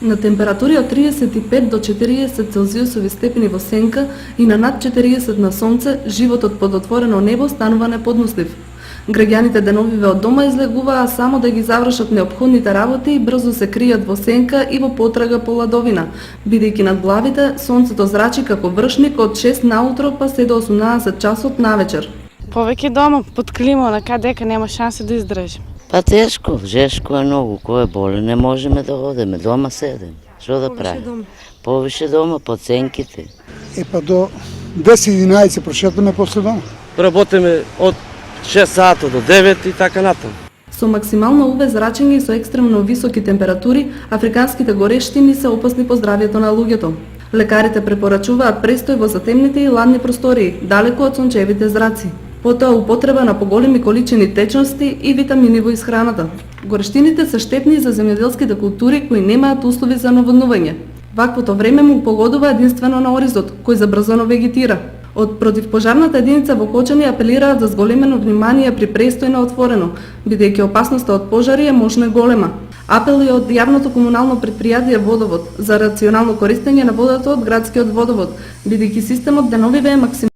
На температури од 35 до 40 целзиусови степени во сенка и на над 40 на сонце, животот под отворено небо станува неподнослив. Граѓаните деновиве од дома излегуваа само да ги завршат неопходните работи и брзо се кријат во сенка и во потрага по ладовина, бидејќи над главите сонцето зрачи како вршник од 6 наутро па се до 18 часот навечер. Повеќе дома, под клима, на кадека нема шанси да издржим. Па тешко, жешко е многу, кој е болен, не можеме да одеме, дома седем. Што да правиме? Повише дома, под сенките. Па до 10-11 прошетаме после дома. Работиме од 6 сата до 9 и така натаму. Со максимално УВ зрачење и со екстремно високи температури, африканските горештини се опасни по здравјето на луѓето. Лекарите препорачуваат престој во затемните и ладни простории, далеку од сончевите зраци. Потоа употреба на поголеми количини течности и витамини во исхраната. Горештините се штетни за земјоделските култури кои немаат услови за наводнување. Ваквото време му погодува единствено на оризот, кој забрзано вегетира. Од противпожарната единица во Кочани апелираат за зголемено внимание при престој на отворено, бидејќи опасноста од пожари е можно голема. Апел и од јавното комунално претпријатие Водовод за рационално користење на водата од градскиот водовод, бидејќи системот деновиве е максимално